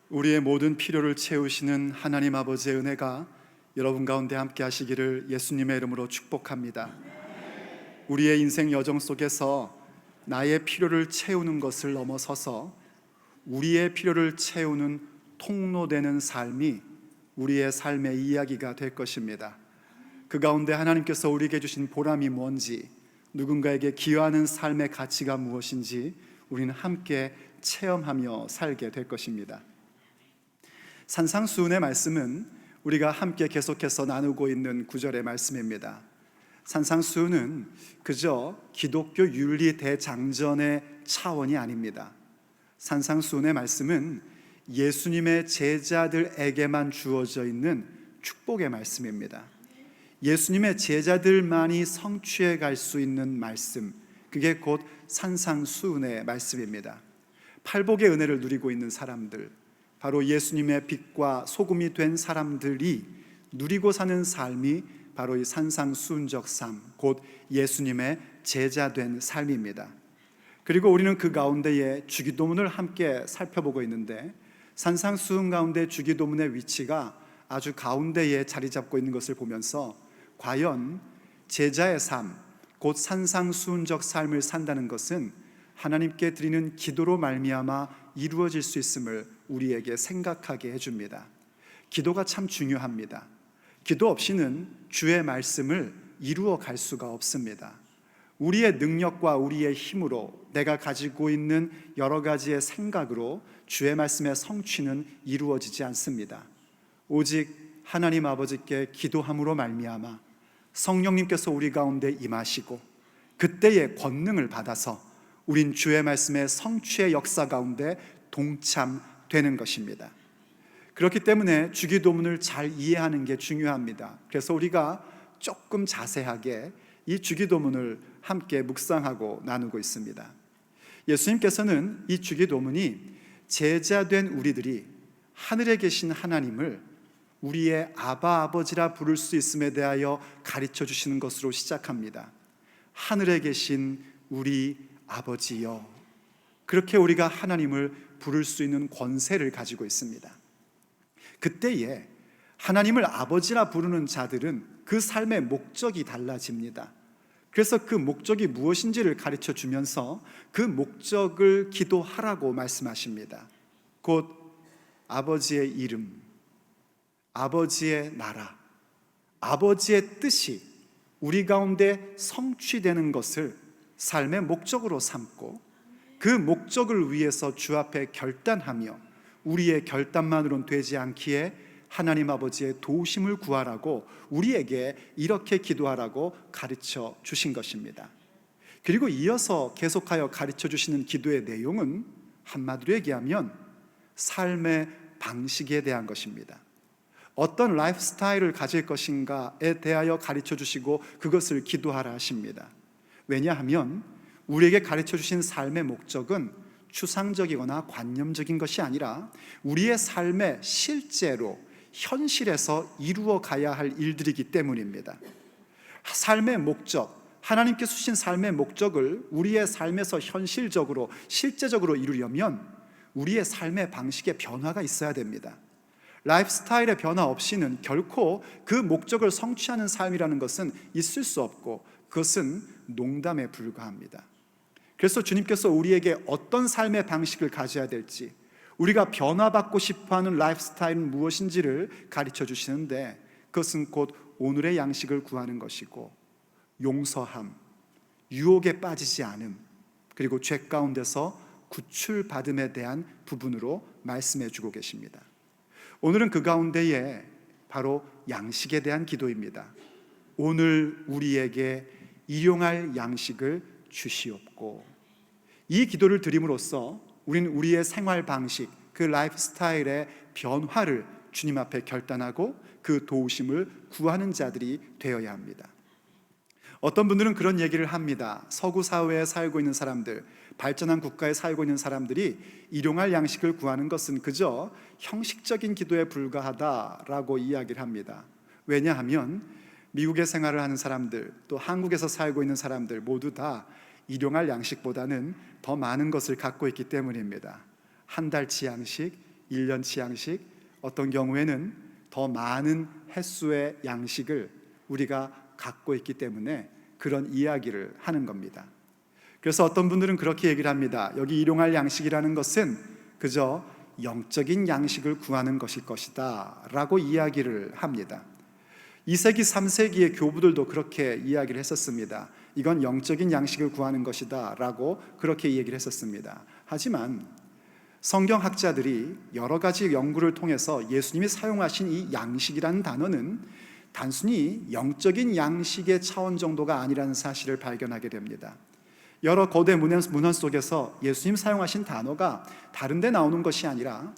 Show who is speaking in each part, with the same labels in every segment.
Speaker 1: 우리의 모든 필요를 채우시는 하나님 아버지의 은혜가 여러분 가운데 함께 하시기를 예수님의 이름으로 축복합니다. 우리의 인생 여정 속에서 나의 필요를 채우는 것을 넘어서서 우리의 필요를 채우는 통로되는 삶이 우리의 삶의 이야기가 될 것입니다. 그 가운데 하나님께서 우리에게 주신 보람이 뭔지, 누군가에게 기여하는 삶의 가치가 무엇인지 우리는 함께 체험하며 살게 될 것입니다. 산상수훈의 말씀은 우리가 함께 계속해서 나누고 있는 구절의 말씀입니다. 산상수훈은 그저 기독교 윤리 대장전의 차원이 아닙니다. 산상수훈의 말씀은 예수님의 제자들에게만 주어져 있는 축복의 말씀입니다. 예수님의 제자들만이 성취해 갈 수 있는 말씀, 그게 곧 산상수훈의 말씀입니다. 팔복의 은혜를 누리고 있는 사람들, 바로 예수님의 빛과 소금이 된 사람들이 누리고 사는 삶이 바로 이 산상수훈적 삶, 곧 예수님의 제자된 삶입니다. 그리고 우리는 그 가운데에 주기도문을 함께 살펴보고 있는데, 산상수훈 가운데 주기도문의 위치가 아주 가운데에 자리 잡고 있는 것을 보면서 과연 제자의 삶, 곧 산상수훈적 삶을 산다는 것은 하나님께 드리는 기도로 말미암아 이루어질 수 있음을 우리에게 생각하게 해줍니다. 기도가 참 중요합니다. 기도 없이는 주의 말씀을 이루어 갈 수가 없습니다. 우리의 능력과 우리의 힘으로, 내가 가지고 있는 여러 가지의 생각으로 주의 말씀의 성취는 이루어지지 않습니다. 오직 하나님 아버지께 기도함으로 말미암아 성령님께서 우리 가운데 임하시고 그때의 권능을 받아서 우린 주의 말씀의 성취의 역사 가운데 동참되는 것입니다. 그렇기 때문에 주기도문을 잘 이해하는 게 중요합니다. 그래서 우리가 조금 자세하게 이 주기도문을 함께 묵상하고 나누고 있습니다. 예수님께서는 이 주기도문이 제자된 우리들이 하늘에 계신 하나님을 우리의 아바 아버지라 부를 수 있음에 대하여 가르쳐 주시는 것으로 시작합니다. 하늘에 계신 우리 아버지여, 그렇게 우리가 하나님을 부를 수 있는 권세를 가지고 있습니다. 그때에 하나님을 아버지라 부르는 자들은 그 삶의 목적이 달라집니다. 그래서 그 목적이 무엇인지를 가르쳐 주면서 그 목적을 기도하라고 말씀하십니다. 곧 아버지의 이름, 아버지의 나라, 아버지의 뜻이 우리 가운데 성취되는 것을 삶의 목적으로 삼고, 그 목적을 위해서 주 앞에 결단하며 우리의 결단만으로는 되지 않기에 하나님 아버지의 도우심을 구하라고 우리에게 이렇게 기도하라고 가르쳐 주신 것입니다. 그리고 이어서 계속하여 가르쳐 주시는 기도의 내용은 한마디로 얘기하면 삶의 방식에 대한 것입니다. 어떤 라이프 스타일을 가질 것인가에 대하여 가르쳐 주시고 그것을 기도하라 하십니다. 왜냐하면 우리에게 가르쳐 주신 삶의 목적은 추상적이거나 관념적인 것이 아니라 우리의 삶에 실제로 현실에서 이루어 가야 할 일들이기 때문입니다. 삶의 목적, 하나님께서 주신 삶의 목적을 우리의 삶에서 현실적으로, 실제적으로 이루려면 우리의 삶의 방식에 변화가 있어야 됩니다. 라이프 스타일의 변화 없이는 결코 그 목적을 성취하는 삶이라는 것은 있을 수 없고, 그것은 농담에 불과합니다. 그래서 주님께서 우리에게 어떤 삶의 방식을 가져야 될지, 우리가 변화받고 싶어하는 라이프 스타일은 무엇인지를 가르쳐 주시는데, 그것은 곧 오늘의 양식을 구하는 것이고, 용서함, 유혹에 빠지지 않음, 그리고 죄 가운데서 구출받음에 대한 부분으로 말씀해 주고 계십니다. 오늘은 그 가운데에 바로 양식에 대한 기도입니다. 오늘 우리에게 일용할 양식을 주시옵고, 이 기도를 드림으로써 우리는 우리의 생활 방식, 그 라이프 스타일의 변화를 주님 앞에 결단하고 그 도우심을 구하는 자들이 되어야 합니다. 어떤 분들은 그런 얘기를 합니다. 서구 사회에 살고 있는 사람들, 발전한 국가에 살고 있는 사람들이 일용할 양식을 구하는 것은 그저 형식적인 기도에 불과하다라고 이야기를 합니다. 왜냐하면 미국에 생활을 하는 사람들, 또 한국에서 살고 있는 사람들 모두 다 일용할 양식보다는 더 많은 것을 갖고 있기 때문입니다. 한 달치 양식, 1년치 양식, 어떤 경우에는 더 많은 횟수의 양식을 우리가 갖고 있기 때문에 그런 이야기를 하는 겁니다. 그래서 어떤 분들은 그렇게 얘기를 합니다. 여기 일용할 양식이라는 것은 그저 영적인 양식을 구하는 것일 것이다 라고 이야기를 합니다. 2세기, 3세기의 교부들도 그렇게 이야기를 했었습니다. 이건 영적인 양식을 구하는 것이다 라고 그렇게 얘기를 했었습니다. 하지만 성경학자들이 여러 가지 연구를 통해서 예수님이 사용하신 이 양식이라는 단어는 단순히 영적인 양식의 차원 정도가 아니라는 사실을 발견하게 됩니다. 여러 거대 문헌 속에서 예수님 사용하신 단어가 다른 데 나오는 것이 아니라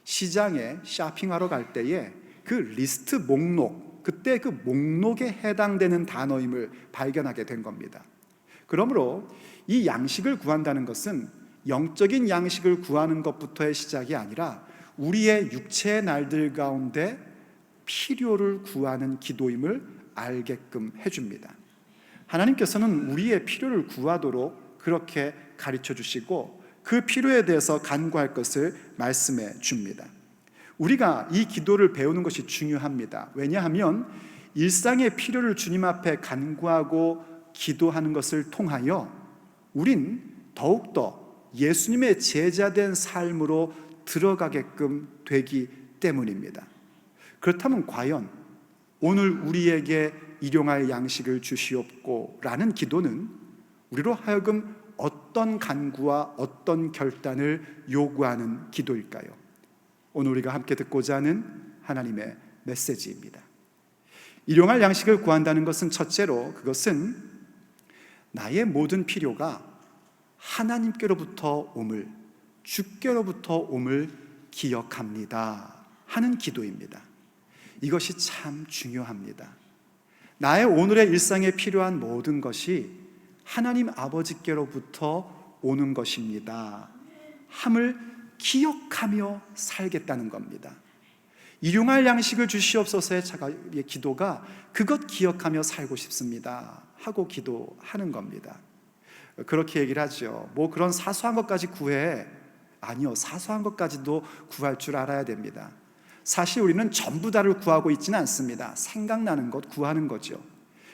Speaker 1: 시장에 쇼핑하러 갈 때에 그 리스트 목록, 그때 그 목록에 해당되는 단어임을 발견하게 된 겁니다. 그러므로 이 양식을 구한다는 것은 영적인 양식을 구하는 것부터의 시작이 아니라 우리의 육체의 날들 가운데 필요를 구하는 기도임을 알게끔 해줍니다. 하나님께서는 우리의 필요를 구하도록 그렇게 가르쳐 주시고 그 필요에 대해서 간구할 것을 말씀해 줍니다. 우리가 이 기도를 배우는 것이 중요합니다. 왜냐하면 일상의 필요를 주님 앞에 간구하고 기도하는 것을 통하여 우린 더욱더 예수님의 제자된 삶으로 들어가게끔 되기 때문입니다. 그렇다면 과연 오늘 우리에게 일용할 양식을 주시옵고 라는 기도는 우리로 하여금 어떤 간구와 어떤 결단을 요구하는 기도일까요? 오늘 우리가 함께 듣고자 하는 하나님의 메시지입니다. 일용할 양식을 구한다는 것은 첫째로 그것은 나의 모든 필요가 하나님께로부터 옴을, 주께로부터 옴을 기억합니다 하는 기도입니다. 이것이 참 중요합니다. 나의 오늘의 일상에 필요한 모든 것이 하나님 아버지께로부터 오는 것입니다 함을 기억하며 살겠다는 겁니다. 일용할 양식을 주시옵소서의 기도가 그것 기억하며 살고 싶습니다 하고 기도하는 겁니다. 그렇게 얘기를 하죠. 뭐 그런 사소한 것까지 구해. 아니요, 사소한 것까지도 구할 줄 알아야 됩니다. 사실 우리는 전부 다를 구하고 있지는 않습니다. 생각나는 것 구하는 거죠.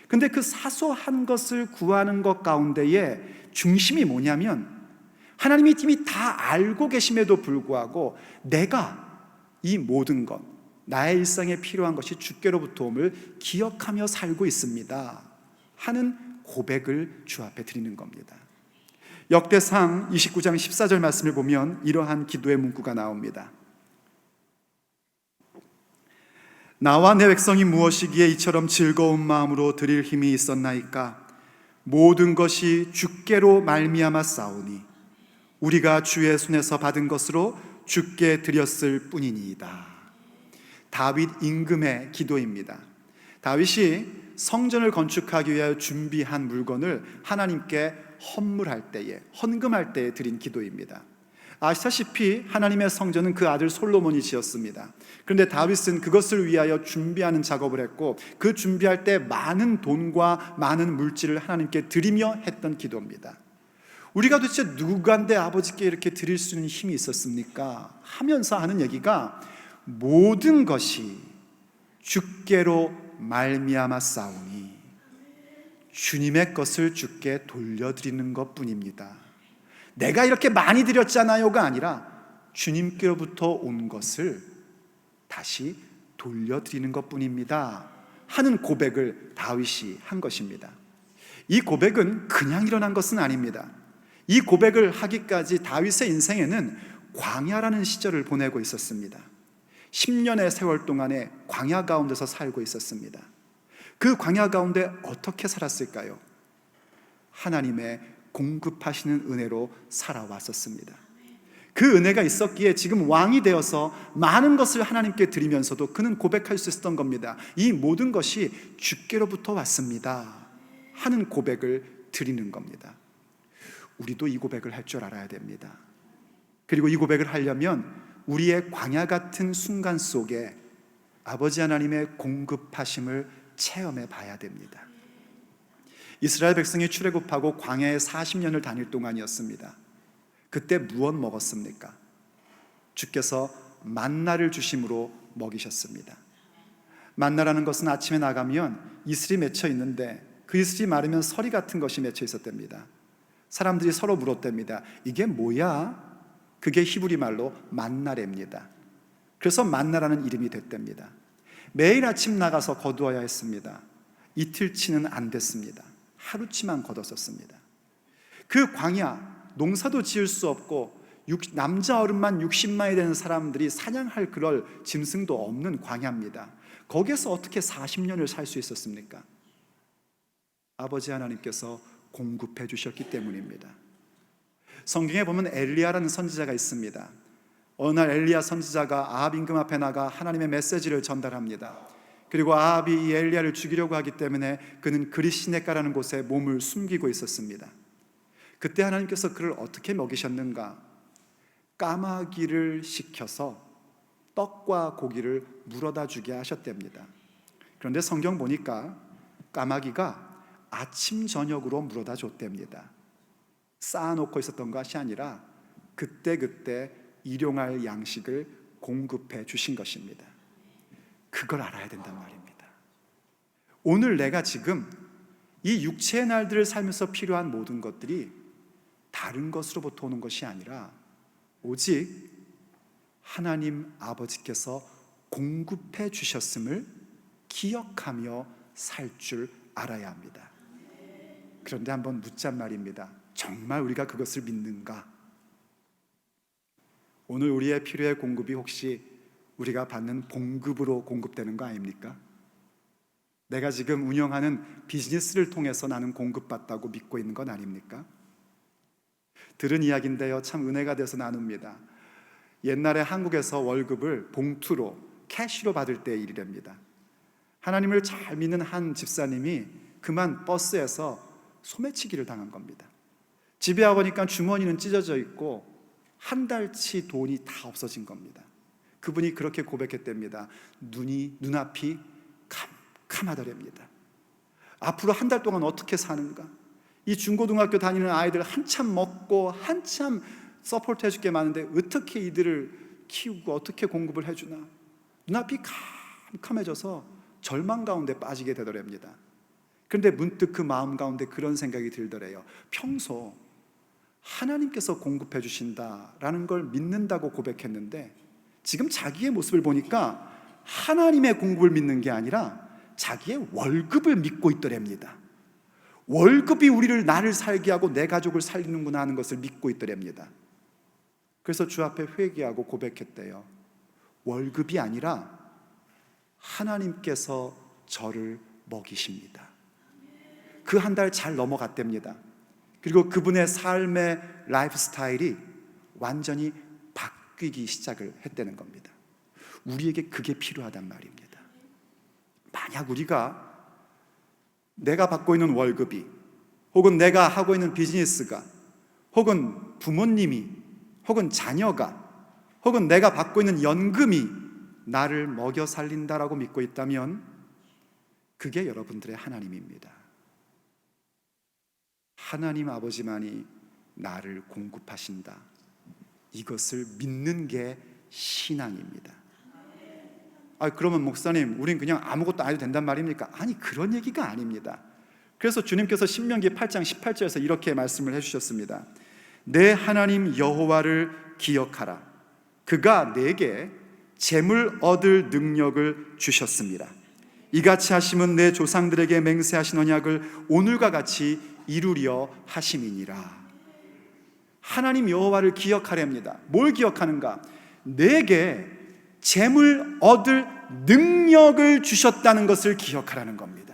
Speaker 1: 근데 그 사소한 것을 구하는 것 가운데에 중심이 뭐냐면 하나님이 이미 다 알고 계심에도 불구하고 내가 이 모든 것, 나의 일상에 필요한 것이 주께로부터 옴을 기억하며 살고 있습니다 하는 고백을 주 앞에 드리는 겁니다. 역대상 29장 14절 말씀을 보면 이러한 기도의 문구가 나옵니다. 나와 내 백성이 무엇이기에 이처럼 즐거운 마음으로 드릴 힘이 있었나이까? 모든 것이 주께로 말미암아 싸우니 우리가 주의 손에서 받은 것으로 주께 드렸을 뿐이니이다. 다윗 임금의 기도입니다. 다윗이 성전을 건축하기 위하여 준비한 물건을 하나님께 헌물할 때에, 헌금할 때에 드린 기도입니다. 아시다시피 하나님의 성전은 그 아들 솔로몬이 지었습니다. 그런데 다윗은 그것을 위하여 준비하는 작업을 했고 그 준비할 때 많은 돈과 많은 물질을 하나님께 드리며 했던 기도입니다. 우리가 도대체 누구한테 아버지께 이렇게 드릴 수 있는 힘이 있었습니까? 하면서 하는 얘기가 모든 것이 주께로 말미암아 싸우니 주님의 것을 주께 돌려드리는 것뿐입니다. 내가 이렇게 많이 드렸잖아요가 아니라 주님께로부터 온 것을 다시 돌려드리는 것뿐입니다 하는 고백을 다윗이 한 것입니다. 이 고백은 그냥 일어난 것은 아닙니다. 이 고백을 하기까지 다윗의 인생에는 광야라는 시절을 보내고 있었습니다. 10년의 세월 동안에 광야 가운데서 살고 있었습니다. 그 광야 가운데 어떻게 살았을까요? 하나님의 공급하시는 은혜로 살아왔었습니다. 그 은혜가 있었기에 지금 왕이 되어서 많은 것을 하나님께 드리면서도 그는 고백할 수 있었던 겁니다. 이 모든 것이 주께로부터 왔습니다 하는 고백을 드리는 겁니다. 우리도 이 고백을 할 줄 알아야 됩니다. 그리고 이 고백을 하려면 우리의 광야 같은 순간 속에 아버지 하나님의 공급하심을 체험해 봐야 됩니다. 이스라엘 백성이 출애굽하고 광야에 40년을 다닐 동안이었습니다. 그때 무엇 먹었습니까? 주께서 만나를 주심으로 먹이셨습니다. 만나라는 것은 아침에 나가면 이슬이 맺혀 있는데 그 이슬이 마르면 서리 같은 것이 맺혀 있었답니다. 사람들이 서로 물었답니다. 이게 뭐야? 그게 히브리 말로 만나랍니다. 그래서 만나라는 이름이 됐답니다. 매일 아침 나가서 거두어야 했습니다. 이틀치는 안 됐습니다. 하루치만 거뒀었습니다. 그 광야, 농사도 지을 수 없고 남자 어른만 60만이 되는 사람들이 사냥할 그럴 짐승도 없는 광야입니다. 거기에서 어떻게 40년을 살 수 있었습니까? 아버지 하나님께서 공급해 주셨기 때문입니다. 성경에 보면 엘리야라는 선지자가 있습니다. 어느 날 엘리야 선지자가 아합 임금 앞에 나가 하나님의 메시지를 전달합니다. 그리고 아합이 이 엘리야를 죽이려고 하기 때문에 그는 그릿시네가라는 곳에 몸을 숨기고 있었습니다. 그때 하나님께서 그를 어떻게 먹이셨는가? 까마귀를 시켜서 떡과 고기를 물어다 주게 하셨답니다. 그런데 성경 보니까 까마귀가 아침 저녁으로 물어다 줬답니다. 쌓아놓고 있었던 것이 아니라 그때그때 일용할 양식을 공급해 주신 것입니다. 그걸 알아야 된단 말입니다. 오늘 내가 지금 이 육체의 날들을 살면서 필요한 모든 것들이 다른 것으로부터 오는 것이 아니라 오직 하나님 아버지께서 공급해 주셨음을 기억하며 살 줄 알아야 합니다. 그런데 한번 묻잔 말입니다. 정말 우리가 그것을 믿는가? 오늘 우리의 필요의 공급이 혹시 우리가 받는 봉급으로 공급되는 거 아닙니까? 내가 지금 운영하는 비즈니스를 통해서 나는 공급받다고 믿고 있는 건 아닙니까? 들은 이야기인데요, 참 은혜가 돼서 나눕니다. 옛날에 한국에서 월급을 봉투로 캐시로 받을 때의 일이랍니다. 하나님을 잘 믿는 한 집사님이 그만 버스에서 소매치기를 당한 겁니다. 집에 와보니까 주머니는 찢어져 있고 한 달치 돈이 다 없어진 겁니다. 그분이 그렇게 고백했답니다. 눈앞이 캄캄하더랍니다. 앞으로 한 달 동안 어떻게 사는가? 이 중고등학교 다니는 아이들 한참 먹고 한참 서포트 해줄 게 많은데 어떻게 이들을 키우고 어떻게 공급을 해주나? 눈앞이 캄캄해져서 절망 가운데 빠지게 되더랍니다. 그런데 문득 그 마음 가운데 그런 생각이 들더래요. 평소 하나님께서 공급해 주신다라는 걸 믿는다고 고백했는데 지금 자기의 모습을 보니까 하나님의 공급을 믿는 게 아니라 자기의 월급을 믿고 있더랍니다. 월급이 나를 살게 하고 내 가족을 살리는구나 하는 것을 믿고 있더랍니다. 그래서 주 앞에 회개하고 고백했대요. 월급이 아니라 하나님께서 저를 먹이십니다. 그 한 달 잘 넘어갔답니다. 그리고 그분의 삶의 라이프 스타일이 완전히 바뀌기 시작을 했다는 겁니다. 우리에게 그게 필요하단 말입니다. 만약 내가 받고 있는 월급이 혹은 내가 하고 있는 비즈니스가 혹은 부모님이 혹은 자녀가 혹은 내가 받고 있는 연금이 나를 먹여 살린다라고 믿고 있다면 그게 여러분들의 하나님입니다. 하나님 아버지만이 나를 공급하신다. 이것을 믿는 게 신앙입니다. 그러면 목사님, 우린 그냥 아무것도 안 해도 된단 말입니까? 아니, 그런 얘기가 아닙니다. 그래서 주님께서 신명기 8장 18절에서 이렇게 말씀을 해주셨습니다. 내 하나님 여호와를 기억하라. 그가 내게 재물 얻을 능력을 주셨습니다. 이같이 하심은 내 조상들에게 맹세하신 언약을 오늘과 같이 이루려 하심이니라. 하나님 여호와를 기억하렵니다. 뭘 기억하는가? 내게 재물 얻을 능력을 주셨다는 것을 기억하라는 겁니다.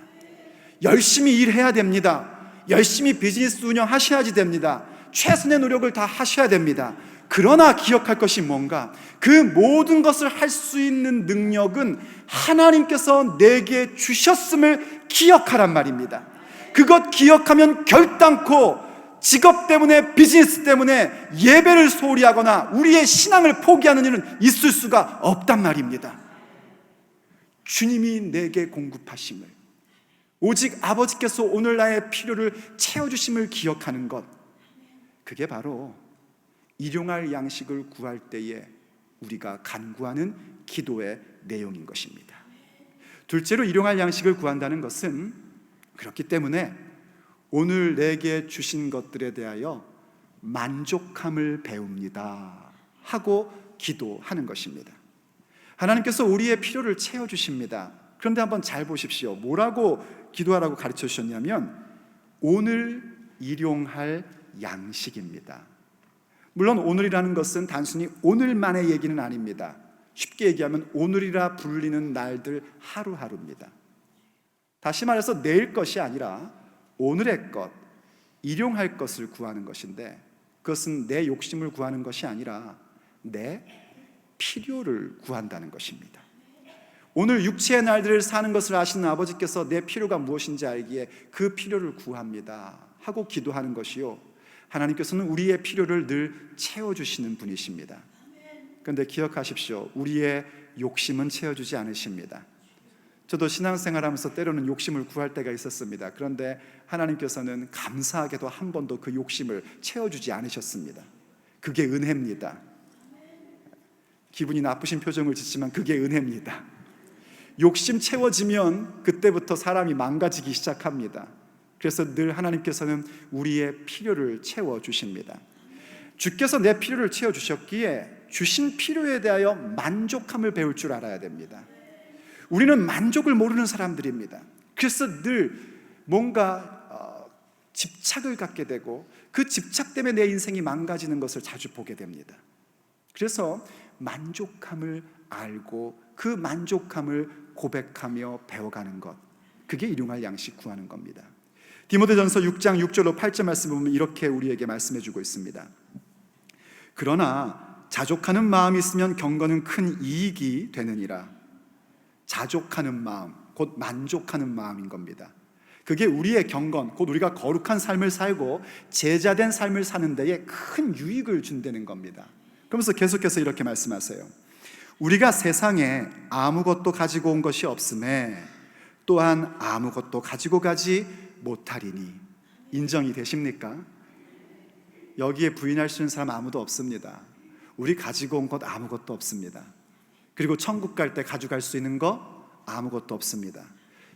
Speaker 1: 열심히 일해야 됩니다. 열심히 비즈니스 운영하셔야지 됩니다. 최선의 노력을 다 하셔야 됩니다. 그러나 기억할 것이 뭔가? 그 모든 것을 할 수 있는 능력은 하나님께서 내게 주셨음을 기억하란 말입니다. 그것 기억하면 결단코 직업 때문에 비즈니스 때문에 예배를 소홀히 하거나 우리의 신앙을 포기하는 일은 있을 수가 없단 말입니다. 주님이 내게 공급하심을, 오직 아버지께서 오늘 나의 필요를 채워주심을 기억하는 것, 그게 바로 일용할 양식을 구할 때에 우리가 간구하는 기도의 내용인 것입니다. 둘째로 일용할 양식을 구한다는 것은 그렇기 때문에 오늘 내게 주신 것들에 대하여 만족함을 배웁니다 하고 기도하는 것입니다. 하나님께서 우리의 필요를 채워주십니다. 그런데 한번 잘 보십시오. 뭐라고 기도하라고 가르쳐 주셨냐면 오늘 일용할 양식입니다. 물론 오늘이라는 것은 단순히 오늘만의 얘기는 아닙니다. 쉽게 얘기하면 오늘이라 불리는 날들 하루하루입니다. 다시 말해서 내일 것이 아니라 오늘의 것, 일용할 것을 구하는 것인데 그것은 내 욕심을 구하는 것이 아니라 내 필요를 구한다는 것입니다. 오늘 육체의 날들을 사는 것을 아시는 아버지께서 내 필요가 무엇인지 알기에 그 필요를 구합니다 하고 기도하는 것이요, 하나님께서는 우리의 필요를 늘 채워주시는 분이십니다. 그런데 기억하십시오. 우리의 욕심은 채워주지 않으십니다. 저도 신앙생활하면서 때로는 욕심을 구할 때가 있었습니다. 그런데 하나님께서는 감사하게도 한 번도 그 욕심을 채워주지 않으셨습니다. 그게 은혜입니다. 기분이 나쁘신 표정을 짓지만 그게 은혜입니다. 욕심 채워지면 그때부터 사람이 망가지기 시작합니다. 그래서 늘 하나님께서는 우리의 필요를 채워주십니다. 주께서 내 필요를 채워주셨기에 주신 필요에 대하여 만족함을 배울 줄 알아야 됩니다. 우리는 만족을 모르는 사람들입니다. 그래서 늘 뭔가 집착을 갖게 되고 그 집착 때문에 내 인생이 망가지는 것을 자주 보게 됩니다. 그래서 만족함을 알고 그 만족함을 고백하며 배워가는 것, 그게 일용할 양식 구하는 겁니다. 디모데전서 6장 6절로 8절 말씀 보면 이렇게 우리에게 말씀해 주고 있습니다. 그러나 자족하는 마음이 있으면 경건은 큰 이익이 되느니라. 자족하는 마음, 곧 만족하는 마음인 겁니다. 그게 우리의 경건, 곧 우리가 거룩한 삶을 살고 제자된 삶을 사는 데에 큰 유익을 준다는 겁니다. 그러면서 계속해서 이렇게 말씀하세요. 우리가 세상에 아무것도 가지고 온 것이 없음에 또한 아무것도 가지고 가지 못하리니. 인정이 되십니까? 여기에 부인할 수 있는 사람 아무도 없습니다. 우리 가지고 온 것 아무것도 없습니다. 그리고 천국 갈 때 가져갈 수 있는 거 아무것도 없습니다.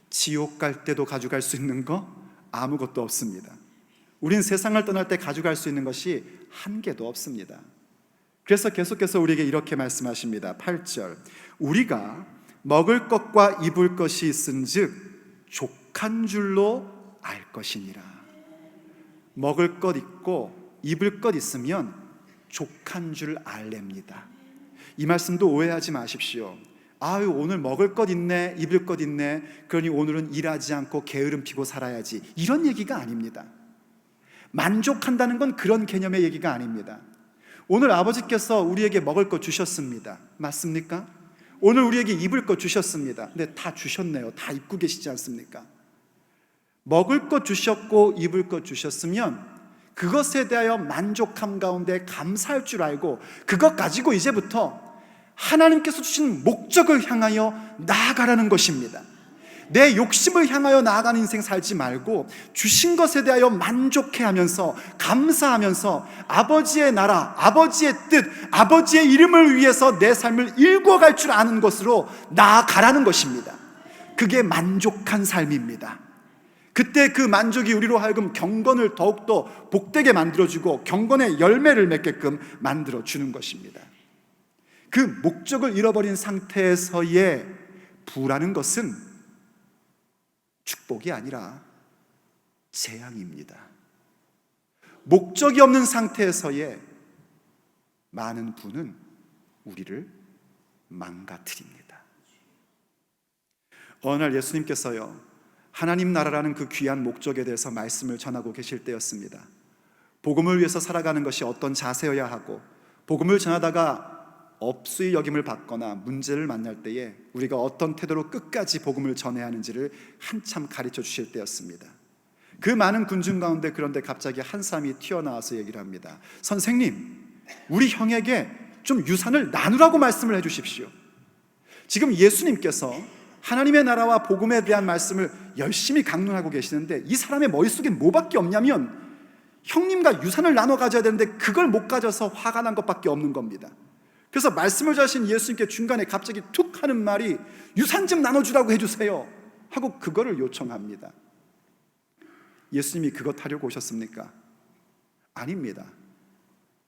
Speaker 1: 지옥 갈 때도 가져갈 수 있는 거 아무것도 없습니다. 우린 세상을 떠날 때 가져갈 수 있는 것이 한 개도 없습니다. 그래서 계속해서 우리에게 이렇게 말씀하십니다. 8절, 우리가 먹을 것과 입을 것이 있은즉 족한 줄로 알 것이니라. 먹을 것 있고 입을 것 있으면 족한 줄 알랍니다. 이 말씀도 오해하지 마십시오. 아유, 오늘 먹을 것 있네, 입을 것 있네, 그러니 오늘은 일하지 않고 게으름 피고 살아야지, 이런 얘기가 아닙니다. 만족한다는 건 그런 개념의 얘기가 아닙니다. 오늘 아버지께서 우리에게 먹을 것 주셨습니다. 맞습니까? 오늘 우리에게 입을 것 주셨습니다. 근데 다 주셨네요. 다 입고 계시지 않습니까? 먹을 것 주셨고 입을 것 주셨으면 그것에 대하여 만족함 가운데 감사할 줄 알고 그것 가지고 이제부터 하나님께서 주신 목적을 향하여 나아가라는 것입니다. 내 욕심을 향하여 나아가는 인생 살지 말고 주신 것에 대하여 만족해하면서 감사하면서 아버지의 나라, 아버지의 뜻, 아버지의 이름을 위해서 내 삶을 일궈갈 줄 아는 것으로 나아가라는 것입니다. 그게 만족한 삶입니다. 그때 그 만족이 우리로 하여금 경건을 더욱더 복되게 만들어주고 경건의 열매를 맺게끔 만들어주는 것입니다. 그 목적을 잃어버린 상태에서의 부라는 것은 축복이 아니라 재앙입니다. 목적이 없는 상태에서의 많은 부는 우리를 망가뜨립니다. 어느 날 예수님께서요, 하나님 나라라는 그 귀한 목적에 대해서 말씀을 전하고 계실 때였습니다. 복음을 위해서 살아가는 것이 어떤 자세여야 하고, 복음을 전하다가 업수의 여김을 받거나 문제를 만날 때에 우리가 어떤 태도로 끝까지 복음을 전해야 하는지를 한참 가르쳐 주실 때였습니다. 그 많은 군중 가운데 그런데 갑자기 한 사람이 튀어나와서 얘기를 합니다. 선생님, 우리 형에게 좀 유산을 나누라고 말씀을 해주십시오. 지금 예수님께서 하나님의 나라와 복음에 대한 말씀을 열심히 강론하고 계시는데 이 사람의 머릿속에 뭐밖에 없냐면 형님과 유산을 나눠 가져야 되는데 그걸 못 가져서 화가 난 것밖에 없는 겁니다. 그래서 말씀을 하신 예수님께 중간에 갑자기 툭 하는 말이 유산 좀 나눠주라고 해주세요 하고 그거를 요청합니다. 예수님이 그것 하려고 오셨습니까? 아닙니다.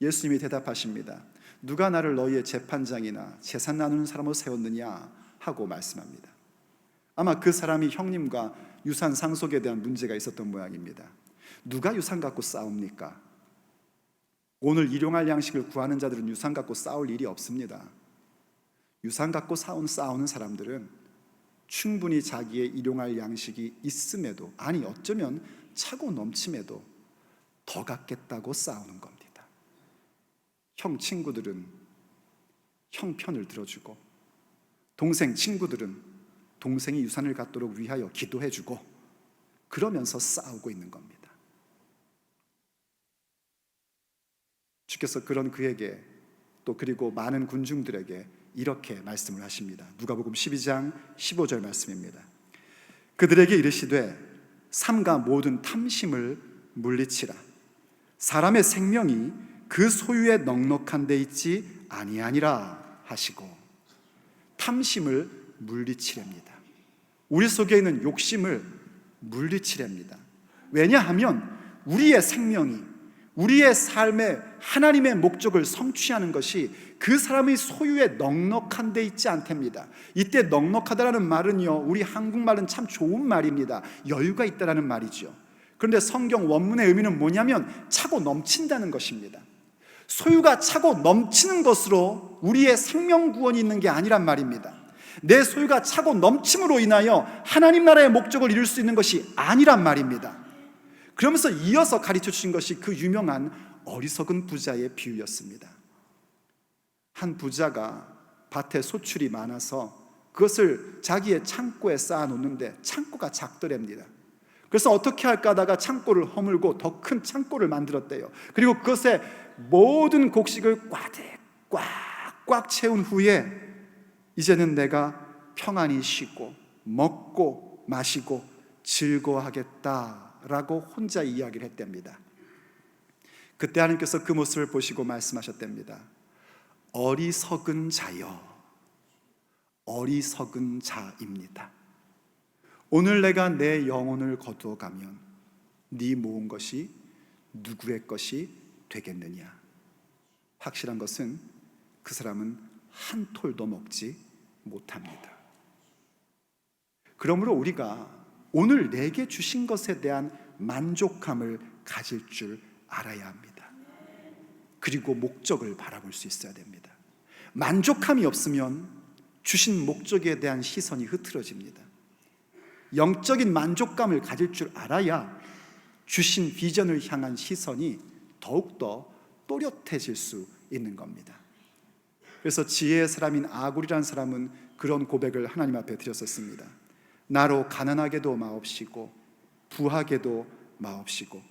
Speaker 1: 예수님이 대답하십니다. 누가 나를 너희의 재판장이나 재산 나누는 사람으로 세웠느냐 하고 말씀합니다. 아마 그 사람이 형님과 유산 상속에 대한 문제가 있었던 모양입니다. 누가 유산 갖고 싸웁니까? 오늘 일용할 양식을 구하는 자들은 유산 갖고 싸울 일이 없습니다. 유산 갖고 싸우는 사람들은 충분히 자기의 일용할 양식이 있음에도, 아니 어쩌면 차고 넘침에도 더 갖겠다고 싸우는 겁니다. 형 친구들은 형 편을 들어주고, 동생 친구들은 동생이 유산을 갖도록 위하여 기도해주고, 그러면서 싸우고 있는 겁니다. 주께서 그런 그에게, 또 그리고 많은 군중들에게 이렇게 말씀을 하십니다. 누가복음 12장 15절 말씀입니다. 그들에게 이르시되 삼가 모든 탐심을 물리치라. 사람의 생명이 그 소유에 넉넉한 데 있지 아니하니라 하시고, 탐심을 물리치랍니다. 우리 속에 있는 욕심을 물리치랍니다. 왜냐하면 우리의 생명이, 우리의 삶에 하나님의 목적을 성취하는 것이 그 사람의 소유에 넉넉한 데 있지 않답니다. 이때 넉넉하다라는 말은요, 우리 한국말은 참 좋은 말입니다. 여유가 있다라는 말이죠. 그런데 성경 원문의 의미는 뭐냐면 차고 넘친다는 것입니다. 소유가 차고 넘치는 것으로 우리의 생명 구원이 있는 게 아니란 말입니다. 내 소유가 차고 넘침으로 인하여 하나님 나라의 목적을 이룰 수 있는 것이 아니란 말입니다. 그러면서 이어서 가르쳐 주신 것이 그 유명한 어리석은 부자의 비유였습니다. 한 부자가 밭에 소출이 많아서 그것을 자기의 창고에 쌓아 놓는데 창고가 작더랍니다. 그래서 어떻게 할까 하다가 창고를 허물고 더 큰 창고를 만들었대요. 그리고 그것에 모든 곡식을 꽉 채운 후에 이제는 내가 평안히 쉬고 먹고 마시고 즐거워하겠다라고 혼자 이야기를 했답니다. 그때 하나님께서 그 모습을 보시고 말씀하셨답니다. 어리석은 자여, 어리석은 자입니다. 오늘 내가 내 영혼을 거두어가면 네 모은 것이 누구의 것이 되겠느냐. 확실한 것은 그 사람은 한 톨도 먹지 못합니다. 그러므로 우리가 오늘 내게 주신 것에 대한 만족함을 가질 줄 알아야 합니다. 그리고 목적을 바라볼 수 있어야 됩니다. 만족함이 없으면 주신 목적에 대한 시선이 흐트러집니다. 영적인 만족감을 가질 줄 알아야 주신 비전을 향한 시선이 더욱더 또렷해질 수 있는 겁니다. 그래서 지혜의 사람인 아굴이라는 사람은 그런 고백을 하나님 앞에 드렸었습니다. 나로 가난하게도 마옵시고 부하게도 마옵시고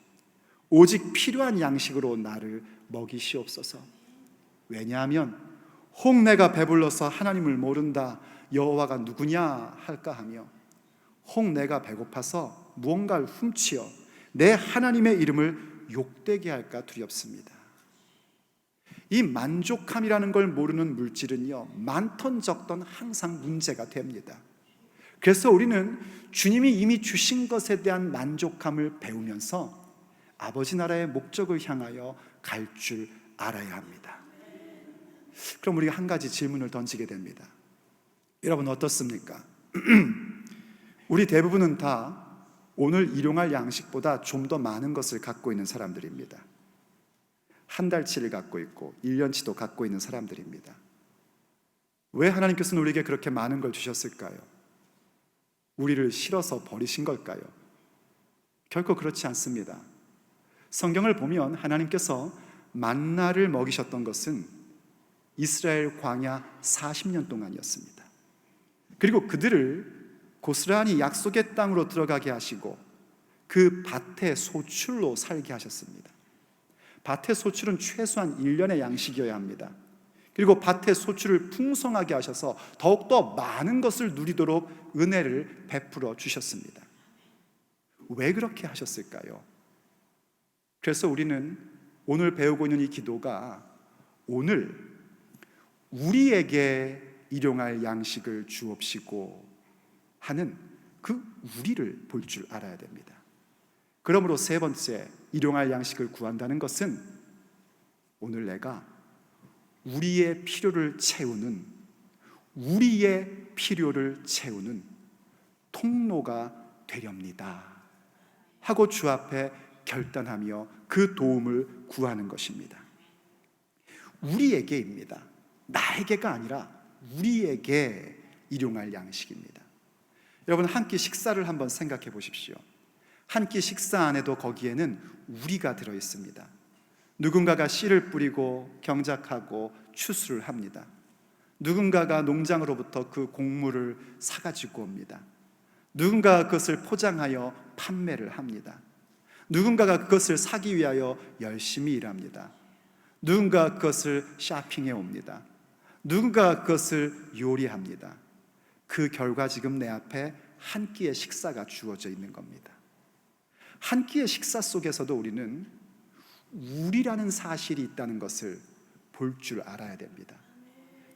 Speaker 1: 오직 필요한 양식으로 나를 먹이시옵소서. 왜냐하면 혹 내가 배불러서 하나님을 모른다, 여호와가 누구냐 할까 하며, 혹 내가 배고파서 무언가를 훔치어 내 하나님의 이름을 욕되게 할까 두렵습니다. 이 만족함이라는 걸 모르는 물질은요, 많던 적던 항상 문제가 됩니다. 그래서 우리는 주님이 이미 주신 것에 대한 만족함을 배우면서 아버지 나라의 목적을 향하여 갈 줄 알아야 합니다. 그럼 우리가 한 가지 질문을 던지게 됩니다. 여러분 어떻습니까? 우리 대부분은 다 오늘 일용할 양식보다 좀 더 많은 것을 갖고 있는 사람들입니다. 한 달치를 갖고 있고 1년치도 갖고 있는 사람들입니다. 왜 하나님께서는 우리에게 그렇게 많은 걸 주셨을까요? 우리를 싫어서 버리신 걸까요? 결코 그렇지 않습니다. 성경을 보면 하나님께서 만나를 먹이셨던 것은 이스라엘 광야 40년 동안이었습니다. 그리고 그들을 고스란히 약속의 땅으로 들어가게 하시고 그 밭의 소출로 살게 하셨습니다. 밭의 소출은 최소한 1년의 양식이어야 합니다. 그리고 밭의 소출을 풍성하게 하셔서 더욱더 많은 것을 누리도록 은혜를 베풀어 주셨습니다. 왜 그렇게 하셨을까요? 그래서 우리는 오늘 배우고 있는 이 기도가 오늘 우리에게 일용할 양식을 주옵시고 하는 그 우리를 볼 줄 알아야 됩니다. 그러므로 세 번째, 일용할 양식을 구한다는 것은 오늘 내가 우리의 필요를 채우는 통로가 되렵니다 하고 주 앞에 결단하며 그 도움을 구하는 것입니다. 우리에게입니다. 나에게가 아니라 우리에게 일용할 양식입니다. 여러분, 한 끼 식사를 한번 생각해 보십시오. 한 끼 식사 안에도 거기에는 우리가 들어 있습니다. 누군가가 씨를 뿌리고 경작하고 추수를 합니다. 누군가가 농장으로부터 그 곡물을 사가지고 옵니다. 누군가가 그것을 포장하여 판매를 합니다. 누군가가 그것을 사기 위하여 열심히 일합니다. 누군가가 그것을 쇼핑해 옵니다. 누군가가 그것을 요리합니다. 그 결과 지금 내 앞에 한 끼의 식사가 주어져 있는 겁니다. 한 끼의 식사 속에서도 우리는 우리라는 사실이 있다는 것을 볼 줄 알아야 됩니다.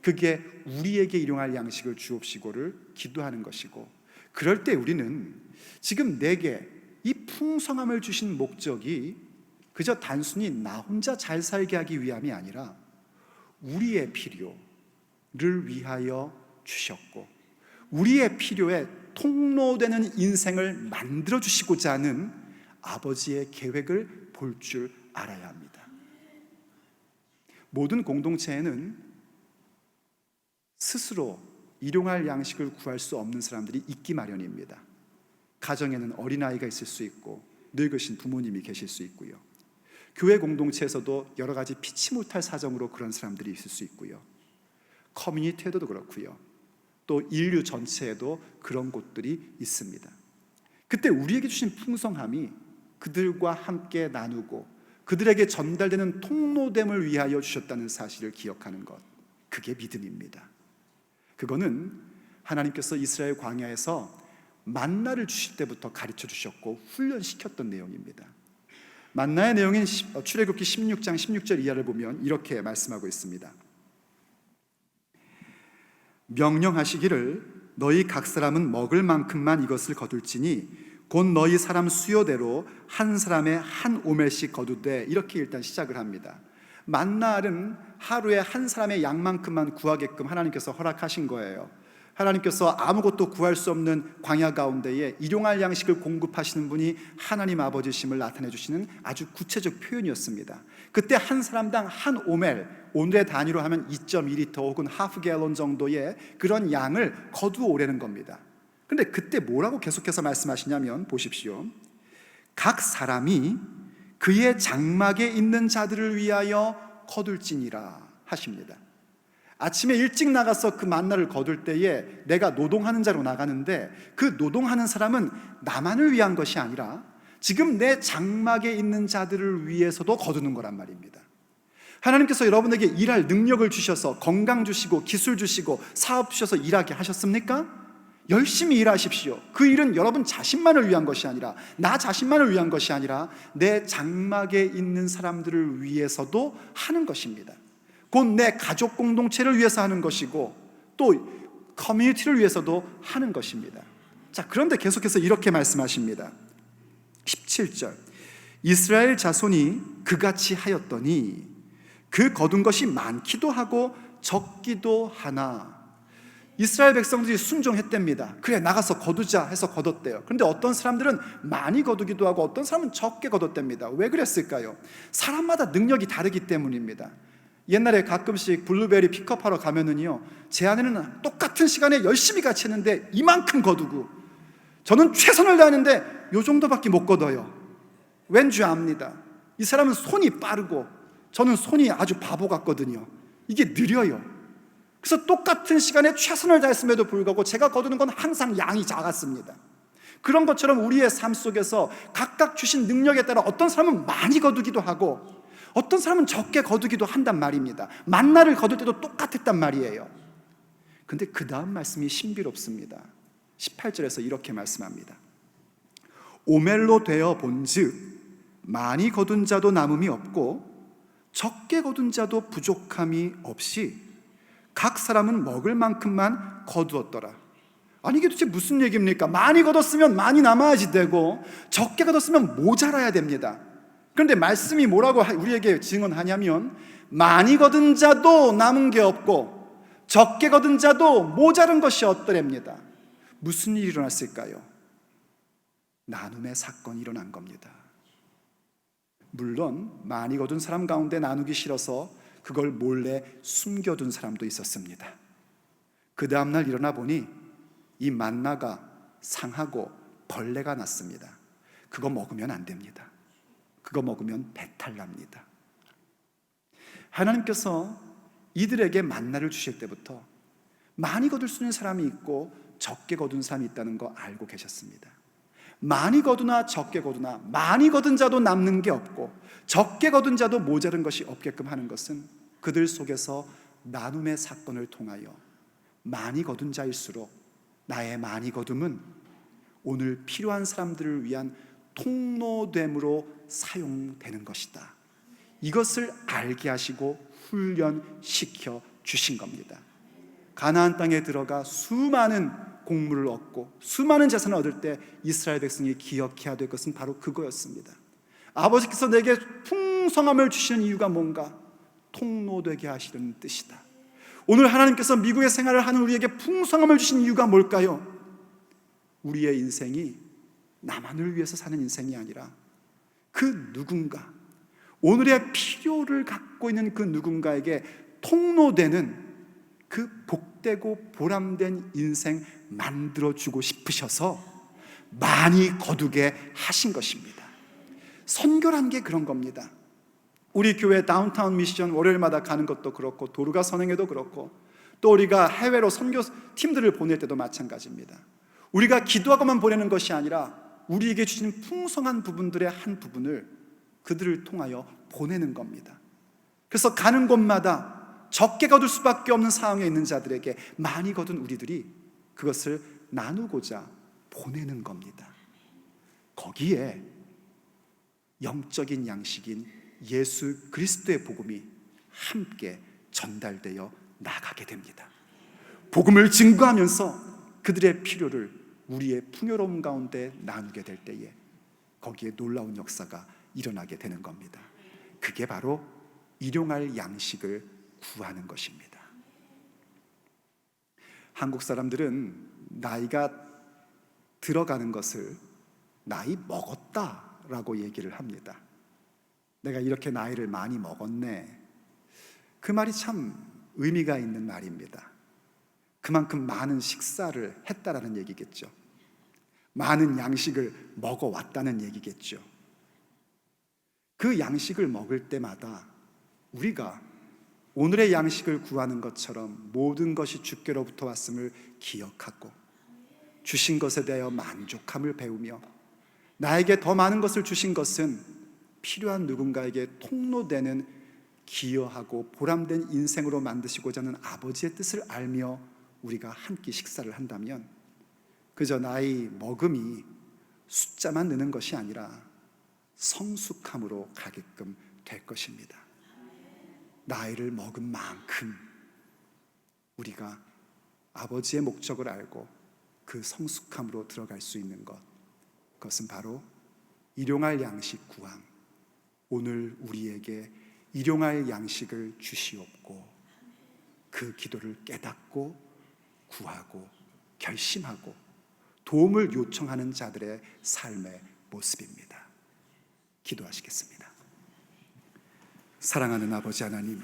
Speaker 1: 그게 우리에게 일용할 양식을 주옵시고를 기도하는 것이고, 그럴 때 우리는 지금 내게 이 풍성함을 주신 목적이 그저 단순히 나 혼자 잘 살게 하기 위함이 아니라 우리의 필요를 위하여 주셨고, 우리의 필요에 통로되는 인생을 만들어 주시고자 하는 아버지의 계획을 볼 줄 알아야 합니다. 모든 공동체에는 스스로 일용할 양식을 구할 수 없는 사람들이 있기 마련입니다. 가정에는 어린아이가 있을 수 있고 늙으신 부모님이 계실 수 있고요. 교회 공동체에서도 여러 가지 피치 못할 사정으로 그런 사람들이 있을 수 있고요. 커뮤니티에도 그렇고요. 또 인류 전체에도 그런 곳들이 있습니다. 그때 우리에게 주신 풍성함이 그들과 함께 나누고 그들에게 전달되는 통로됨을 위하여 주셨다는 사실을 기억하는 것, 그게 믿음입니다. 그거는 하나님께서 이스라엘 광야에서 만나를 주실 때부터 가르쳐 주셨고 훈련시켰던 내용입니다. 만나의 내용인 출애굽기 16장 16절 이하를 보면 이렇게 말씀하고 있습니다. 명령하시기를 너희 각 사람은 먹을 만큼만 이것을 거둘지니 곧 너희 사람 수요대로 한 사람에 한 오멜씩 거두되, 이렇게 일단 시작을 합니다. 만나는 하루에 한 사람의 양만큼만 구하게끔 하나님께서 허락하신 거예요. 하나님께서 아무것도 구할 수 없는 광야 가운데에 일용할 양식을 공급하시는 분이 하나님 아버지심을 나타내 주시는 아주 구체적 표현이었습니다. 그때 한 사람당 한 오멜, 오늘의 단위로 하면 2.2리터 혹은 하프 갤런 정도의 그런 양을 거두어 오라는 겁니다. 그런데 그때 뭐라고 계속해서 말씀하시냐면 보십시오. 각 사람이 그의 장막에 있는 자들을 위하여 거둘지니라 하십니다. 아침에 일찍 나가서 그 만나를 거둘 때에 내가 노동하는 자로 나가는데, 그 노동하는 사람은 나만을 위한 것이 아니라 지금 내 장막에 있는 자들을 위해서도 거두는 거란 말입니다. 하나님께서 여러분에게 일할 능력을 주셔서 건강 주시고 기술 주시고 사업 주셔서 일하게 하셨습니까? 열심히 일하십시오. 그 일은 여러분 자신만을 위한 것이 아니라, 나 자신만을 위한 것이 아니라 내 장막에 있는 사람들을 위해서도 하는 것입니다. 곧 내 가족 공동체를 위해서 하는 것이고 또 커뮤니티를 위해서도 하는 것입니다. 자, 그런데 계속해서 이렇게 말씀하십니다. 17절, 이스라엘 자손이 그같이 하였더니 그 거둔 것이 많기도 하고 적기도 하나. 이스라엘 백성들이 순종했답니다. 그래, 나가서 거두자 해서 거뒀대요. 그런데 어떤 사람들은 많이 거두기도 하고 어떤 사람은 적게 거뒀답니다. 왜 그랬을까요? 사람마다 능력이 다르기 때문입니다. 옛날에 가끔씩 블루베리 픽업하러 가면은요, 제 아내는 똑같은 시간에 열심히 같이 했는데 이만큼 거두고, 저는 최선을 다하는데 요 정도밖에 못 거둬요. 왠지 압니다. 이 사람은 손이 빠르고 저는 손이 아주 바보 같거든요. 이게 느려요. 그래서 똑같은 시간에 최선을 다했음에도 불구하고 제가 거두는 건 항상 양이 작았습니다. 그런 것처럼 우리의 삶 속에서 각각 주신 능력에 따라 어떤 사람은 많이 거두기도 하고 어떤 사람은 적게 거두기도 한단 말입니다. 만나를 거둘 때도 똑같았단 말이에요. 근데 그 다음 말씀이 신비롭습니다. 18절에서 이렇게 말씀합니다. 오멜로 되어 본즉 많이 거둔 자도 남음이 없고 적게 거둔 자도 부족함이 없이 각 사람은 먹을 만큼만 거두었더라. 아니 이게 도대체 무슨 얘기입니까? 많이 거뒀으면 많이 남아야지 되고 적게 거뒀으면 모자라야 됩니다. 그런데 말씀이 뭐라고 우리에게 증언하냐면 많이 거둔 자도 남은 게 없고 적게 거둔 자도 모자른 것이 없더랍니다. 무슨 일이 일어났을까요? 나눔의 사건이 일어난 겁니다. 물론 많이 거둔 사람 가운데 나누기 싫어서 그걸 몰래 숨겨둔 사람도 있었습니다. 그 다음날 일어나 보니 이 만나가 상하고 벌레가 났습니다. 그거 먹으면 안 됩니다. 그거 먹으면 배탈 납니다. 하나님께서 이들에게 만나를 주실 때부터 많이 거둘 수 있는 사람이 있고 적게 거둔 사람이 있다는 거 알고 계셨습니다. 많이 거두나 적게 거두나 많이 거둔 자도 남는 게 없고 적게 거둔 자도 모자른 것이 없게끔 하는 것은 그들 속에서 나눔의 사건을 통하여 많이 거둔 자일수록 나의 많이 거둠은 오늘 필요한 사람들을 위한 통로됨으로 사용되는 것이다. 이것을 알게 하시고 훈련시켜 주신 겁니다. 가나안 땅에 들어가 수많은 곡물을 얻고 수많은 재산을 얻을 때 이스라엘 백성이 기억해야 될 것은 바로 그거였습니다. 아버지께서 내게 풍성함을 주시는 이유가 뭔가? 통로되게 하시는 뜻이다. 오늘 하나님께서 미국의 생활을 하는 우리에게 풍성함을 주신 이유가 뭘까요? 우리의 인생이 나만을 위해서 사는 인생이 아니라 그 누군가, 오늘의 필요를 갖고 있는 그 누군가에게 통로되는 그 복되고 보람된 인생 만들어주고 싶으셔서 많이 거두게 하신 것입니다. 선교란 게 그런 겁니다. 우리 교회 다운타운 미션 월요일마다 가는 것도 그렇고 도르가 선행에도 그렇고 또 우리가 해외로 선교 팀들을 보낼 때도 마찬가지입니다. 우리가 기도하고만 보내는 것이 아니라 우리에게 주신 풍성한 부분들의 한 부분을 그들을 통하여 보내는 겁니다. 그래서 가는 곳마다 적게 거둘 수밖에 없는 상황에 있는 자들에게 많이 거둔 우리들이 그것을 나누고자 보내는 겁니다. 거기에 영적인 양식인 예수 그리스도의 복음이 함께 전달되어 나가게 됩니다. 복음을 증거하면서 그들의 필요를 우리의 풍요로움 가운데 나누게 될 때에 거기에 놀라운 역사가 일어나게 되는 겁니다. 그게 바로 일용할 양식을 구하는 것입니다. 한국 사람들은 나이가 들어가는 것을 나이 먹었다라고 얘기를 합니다. 내가 이렇게 나이를 많이 먹었네. 그 말이 참 의미가 있는 말입니다. 그만큼 많은 식사를 했다라는 얘기겠죠. 많은 양식을 먹어왔다는 얘기겠죠. 그 양식을 먹을 때마다 우리가 오늘의 양식을 구하는 것처럼 모든 것이 주께로부터 왔음을 기억하고 주신 것에 대하여 만족함을 배우며 나에게 더 많은 것을 주신 것은 필요한 누군가에게 통로되는 기여하고 보람된 인생으로 만드시고자 하는 아버지의 뜻을 알며 우리가 한 끼 식사를 한다면 그저 나이 먹음이 숫자만 느는 것이 아니라 성숙함으로 가게끔 될 것입니다. 나이를 먹은 만큼 우리가 아버지의 목적을 알고 그 성숙함으로 들어갈 수 있는 것, 그것은 바로 일용할 양식 구함. 오늘 우리에게 일용할 양식을 주시옵고 그 기도를 깨닫고 구하고 결심하고 도움을 요청하는 자들의 삶의 모습입니다. 기도하시겠습니다. 사랑하는 아버지 하나님,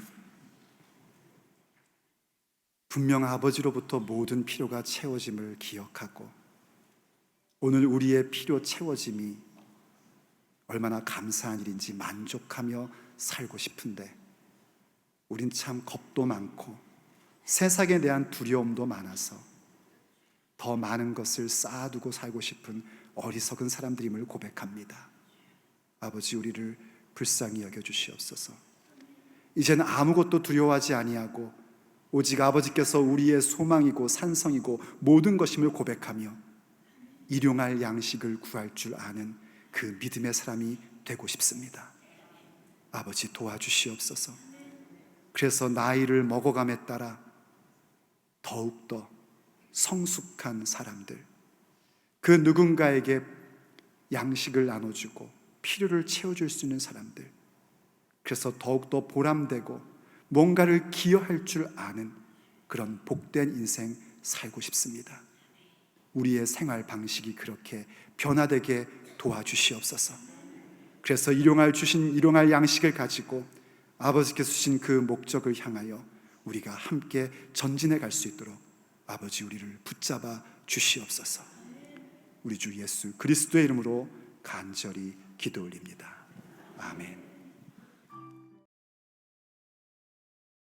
Speaker 1: 분명 아버지로부터 모든 필요가 채워짐을 기억하고 오늘 우리의 필요 채워짐이 얼마나 감사한 일인지 만족하며 살고 싶은데 우린 참 겁도 많고 세상에 대한 두려움도 많아서 더 많은 것을 쌓아두고 살고 싶은 어리석은 사람들임을 고백합니다. 아버지, 우리를 불쌍히 여겨주시옵소서. 이제는 아무것도 두려워하지 아니하고 오직 아버지께서 우리의 소망이고 산성이고 모든 것임을 고백하며 일용할 양식을 구할 줄 아는 그 믿음의 사람이 되고 싶습니다. 아버지, 도와주시옵소서. 그래서 나이를 먹어감에 따라 더욱더 성숙한 사람들, 그 누군가에게 양식을 나눠주고 필요를 채워줄 수 있는 사람들, 그래서 더욱더 보람되고 뭔가를 기여할 줄 아는 그런 복된 인생 살고 싶습니다. 우리의 생활 방식이 그렇게 변화되게 도와주시옵소서. 그래서 일용할 양식을 가지고 아버지께서 주신 그 목적을 향하여 우리가 함께 전진해 갈 수 있도록 아버지 우리를 붙잡아 주시옵소서. 우리 주 예수 그리스도의 이름으로 간절히 기도 올립니다. 아멘.